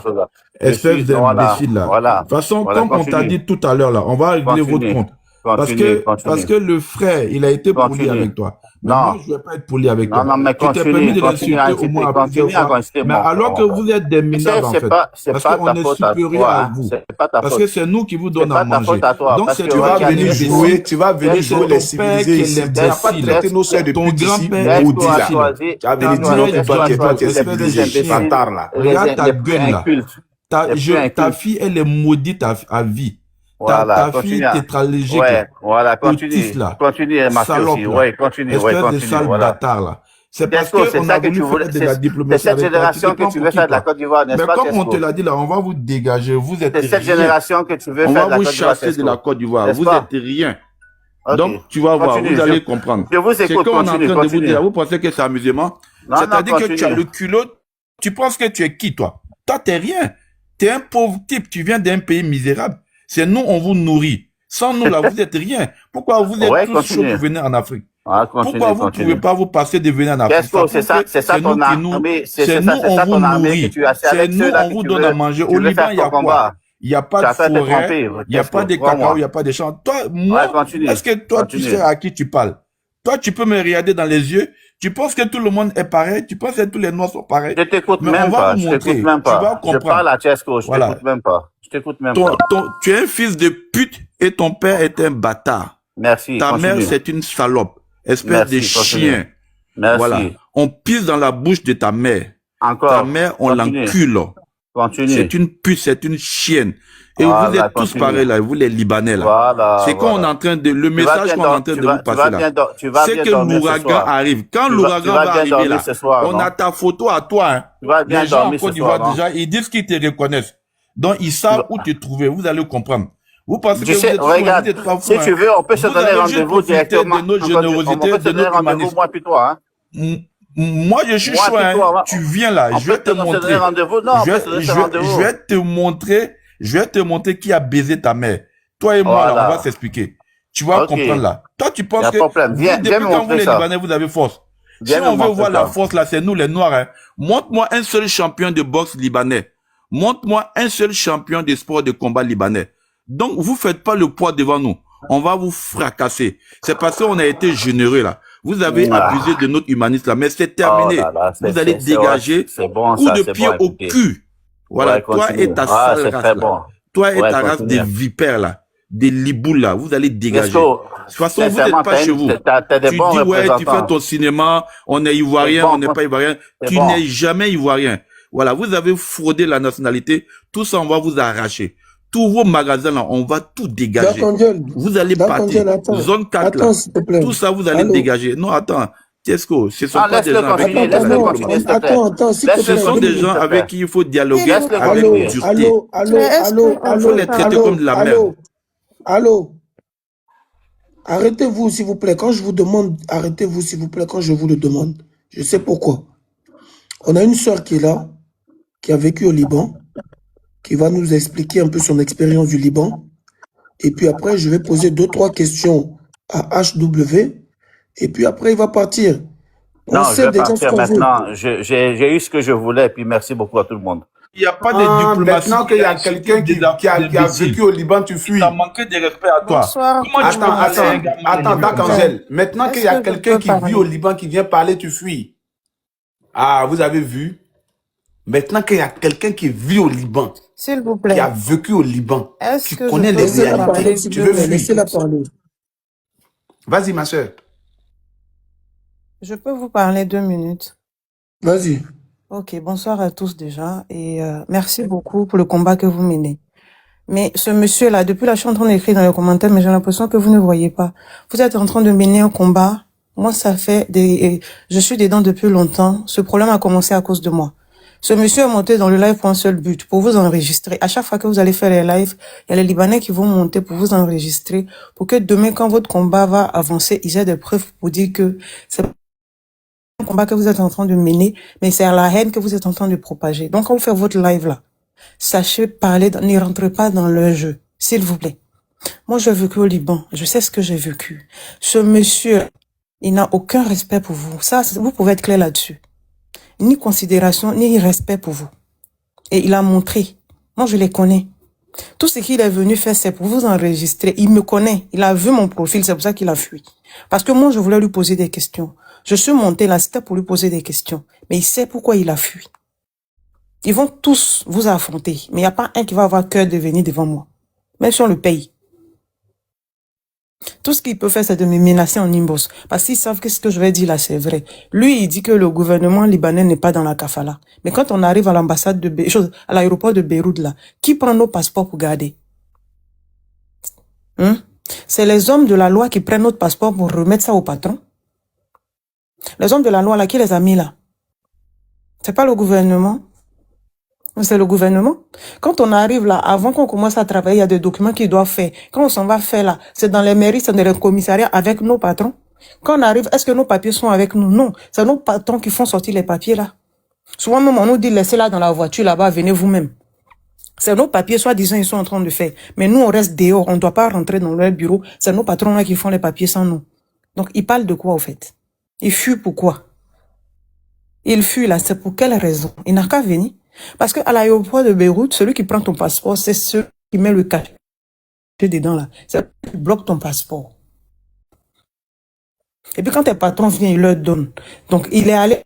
là. Je Espèce suis, voilà, d'imbécile là. De voilà, toute façon, voilà, comme on t'a continue, dit tout à l'heure là, on va régler votre continue, compte. Parce continue, que le frère, il a été poli continue. avec toi. Mais moi, Non, je ne vais pas être poli avec non, toi. non, mais Tu t'es permis continue, de continue à l'insulter au inciter, moins plusieurs continue à fois. inciter, Mais mon frère, alors que mon frère. vous êtes des Tu sais, minables en fait. c'est Parce pas qu'on ta est faute à supérieur toi, à hein. vous. C'est pas ta Parce faute. que c'est nous qui vous C'est donnons à pas ta faute manger. à toi, Donc parce c'est que Tu vas regarde, venir jouer, tu vas venir c'est jouer les ton père civilisés qui est ici. Tu n'as pas l'imbécile. traité nos sœurs de Ton putes ici. grand-père est Maudit là. imbécile. Tu vas venir Ta dire non, mère que est toi, tu es espèce de civilisé. chien. Bâtard là. Regarde ta les plus gueule là. incultes, les plus Ta incultes. fille, elle est maudite à vie. Voilà, Ta continue fille à, tétralogique ouais, là. voilà, Autiste continue, là. continue, ma fille aussi, Salope là. ouais, continue, Espèce de sale voilà. bâtard là. C'est parce Tesco, c'est qu'on a ça que tu voulu voulais, faire de la c'est diplomatie cette avec toi. Tu te génération que prends tu pour veux qui faire de la toi? Côte d'Ivoire, n'est-ce Mais pas, comme on te Tesco? l'a dit là, on va vous dégager. Vous êtes C'est cette rien. génération que tu veux On faire va de la vous Côte d'Ivoire, chasser de la Tesco. Côte d'Ivoire. N'est-ce Vous pas? êtes rien. Ok. Donc, tu vas voir, Continue, vous allez comprendre. je vous C'est écoute, qu'on est en train continue, de vous continue. dire. Vous pensez que c'est amusement? Non, non, C'est-à-dire que tu as continue. le culot. Tu penses que tu es qui, toi? Toi, t'es rien. T'es un pauvre type. Tu viens d'un pays misérable. C'est nous, on vous nourrit. Sans nous, là, vous êtes rien. Pourquoi vous êtes Ouais, tous chauds continue. pour venir en Afrique? Ah, continue, Pourquoi vous ne continue. pouvez pas vous passer de venir en Afrique? Tesco, c'est ça nous ton qui nous, armée, c'est nous, on ça vous ton armée que nourrit. tu as. C'est C'est avec nous, ceux-là on que vous tu donne veux, à manger. tu Au veux Liban, faire il y a ton quoi? combat. Il n'y a pas Tu de as fait te forêt, tromper, il n'y a pas de crois-moi. cacao, il n'y a pas de champs. Toi, moi, Ouais, continue. est-ce que toi, tu Continue. sais à qui tu parles? Toi, tu peux me regarder dans les yeux. Tu penses que tout le monde est pareil? Tu penses que tous les Noirs sont pareils? Je t'écoute Mais même on va pas, vous je t'écoute montrer. même Tu vas pas. Je comprendre. parle à Tesco, je Voilà. t'écoute même pas. Je t'écoute même pas. Tu es un fils de pute et ton père est un bâtard. Merci, Ta mère, continue. c'est une salope. Espèce Merci, de continue. chien. Merci. Voilà. On pisse dans la bouche de ta mère. Encore. Ta mère, on Continue. l'encule. Continue. C'est une pute, c'est une chienne. Et Voilà, vous êtes tous continue. pareils là, vous les Libanais là. Voilà. C'est qu'on est en train de, le message qu'on est en train de vous passer là. C'est que l'ouragan arrive. Quand l'ouragan va arriver là, on a ta photo à toi. Hein. Tu vas bien Les gens en dormir Côte ce soir, d'Ivoire non? déjà, ils disent qu'ils te reconnaissent. Donc ils savent où te trouver. Vous allez comprendre. Vous pensez Je que sais, vous êtes fou, regarde, vous êtes pas fou, si hein. tu veux, on peut se Vous donner avez juste rendez-vous profité directement. de notre On générosité, peut se de donner notre rendez-vous, humanisme. moi puis toi, hein. Moi, je suis Moi, chaud, puis hein. toi, Tu viens là, on je vais peut te se donner montrer. rendez-vous. Non, on peut se donner rendez-vous. Je vais te montrer qui a baisé ta mère. Toi et moi, là, Voilà. on va s'expliquer. Tu vas Ok. comprendre là. Toi, tu Y penses a que pas de problème. Viens depuis me quand vous montrer les ça. Libanais, vous avez force. Viens Si me on veut montrer voir ça. la force là, c'est nous les Noirs. Hein. Montre-moi un seul champion de boxe libanais. Montre-moi un seul champion de sport de combat libanais. Donc, vous faites pas le poids devant nous. On va vous fracasser. C'est parce qu'on a été généreux là. Vous avez abusé de notre humanisme là, mais c'est terminé. Oh là là, vous allez dégager c'est bon, coup ça, de c'est pied bon, au écoutez. cul. Voilà, Ouais, toi continue. et ta Ah, sale c'est race très là. bon. Toi et Ouais, ta race continue. des vipères là, des liboules là, vous allez dégager. Tesco, De toute façon, vous sincèrement, n'êtes pas chez vous. t'as des Tu bons dis, ouais, tu représentants. fais ton cinéma, on est ivoirien, C'est bon, on n'est pas ivoirien. c'est Tu bon. n'es jamais ivoirien. Voilà, vous avez fraudé la nationalité. Tout ça, on va vous arracher. Tous vos magasins là, on va tout dégager. Vous allez partir. Zone 4 là. s'il te plaît. Tout ça, vous allez Allô? dégager. Non, attends. Tesco, ce sont Ah, pas des laisse-le gens avec qui continuer, il faut laisse-le la continuer, s'il te diplomatie. plaît. Attends, s'il te Laisse-le plaît. Ce sont des gens avec qui il faut dialoguer Laisse-le avec continuer. dureté. Allô, Il faut les traiter comme de la merde. allô. Arrêtez-vous, s'il vous plaît. Quand je vous demande, arrêtez-vous, s'il vous plaît, quand je vous le demande. Je sais pourquoi. On a une sœur qui est là, qui a vécu au Liban, qui va nous expliquer un peu son expérience du Liban. Et puis après, je vais poser 2-3 questions à HW. Et puis après, il va partir. On Non, je sait vais déjà ce partir qu'on veut. maintenant. J'ai eu ce que je voulais, puis merci beaucoup à tout le monde. Il n'y a pas de diplomatie. Maintenant qu'il y a quelqu'un qui a vécu au Liban, tu fuis. Ça manqué de respect à toi. Bonsoir. Comment tu peux passer un gars Attends, mal élevé? Angèle. Maintenant qu'il y a Est-ce que je quelqu'un peux qui parler? vit au Liban, qui vient parler, tu fuis. Ah, vous avez vu? Maintenant qu'il y a quelqu'un qui vit au Liban, S'il vous qui a plaît. vécu au Liban, Est-ce qui que je connaît peux les vous Laissez-la parler? parler, réalités, s'il tu vous veux plaît. fuir. Laissez-la parler. Vas-y, ma soeur. Je peux vous parler 2 minutes? Vas-y. Ok, bonsoir à tous déjà et merci beaucoup pour le combat que vous menez. Mais ce monsieur-là, depuis là, je suis en train d'écrire dans les commentaires, mais j'ai l'impression que vous ne voyez pas. Vous êtes en train de mener un combat. Moi, ça fait je suis dedans depuis longtemps. Ce problème a commencé à cause de moi. Ce monsieur est monté dans le live pour un seul but, pour vous enregistrer. À chaque fois que vous allez faire les lives, il y a les Libanais qui vont monter pour vous enregistrer, pour que demain, quand votre combat va avancer, ils aient des preuves pour dire que c'est un combat que vous êtes en train de mener, mais c'est à la haine que vous êtes en train de propager. Donc, quand vous faites votre live là, sachez parler, ne rentrez pas dans le jeu, s'il vous plaît. Moi, j'ai vécu au Liban, je sais ce que j'ai vécu. Ce monsieur, il n'a aucun respect pour vous. Ça, vous pouvez être clair là-dessus. Ni considération, ni respect pour vous. Et il a montré. Moi, je les connais. Tout ce qu'il est venu faire, c'est pour vous enregistrer. Il me connaît. Il a vu mon profil. C'est pour ça qu'il a fui. Parce que moi, je voulais lui poser des questions. Je suis montée là, c'était pour lui poser des questions. Mais il sait pourquoi il a fui. Ils vont tous vous affronter. Mais il n'y a pas un qui va avoir cœur de venir devant moi. Même si on le paye. Tout ce qu'il peut faire, c'est de me menacer en inbox. Parce qu'ils savent que ce que je vais dire là, c'est vrai. Lui, il dit que le gouvernement libanais n'est pas dans la kafala. Mais quand on arrive à l'ambassade de à l'aéroport de Beyrouth, là, qui prend nos passeports pour garder? C'est les hommes de la loi qui prennent notre passeport pour remettre ça au patron. Les hommes de la loi, là, qui les a mis là? C'est pas le gouvernement. C'est le gouvernement. Quand on arrive là, avant qu'on commence à travailler, il y a des documents qu'ils doivent faire. Quand on s'en va faire là, c'est dans les mairies, c'est dans les commissariats avec nos patrons. Quand on arrive, est-ce que nos papiers sont avec nous? Non. C'est nos patrons qui font sortir les papiers là. Souvent même, on nous dit, laissez là dans la voiture là-bas, venez vous-même. C'est nos papiers, soi-disant, ils sont en train de faire. Mais nous, on reste dehors, on ne doit pas rentrer dans leur bureau. C'est nos patrons là qui font les papiers sans nous. Donc, ils parlent de quoi au fait? Ils fuient pourquoi? Il fuit là, c'est pour quelle raison? Il n'a qu'à venir. Parce qu'à l'aéroport de Beyrouth, celui qui prend ton passeport, c'est celui qui met le cachet dedans là. C'est celui qui bloque ton passeport. Et puis quand tes patrons viennent, ils leur donnent. Donc il est allé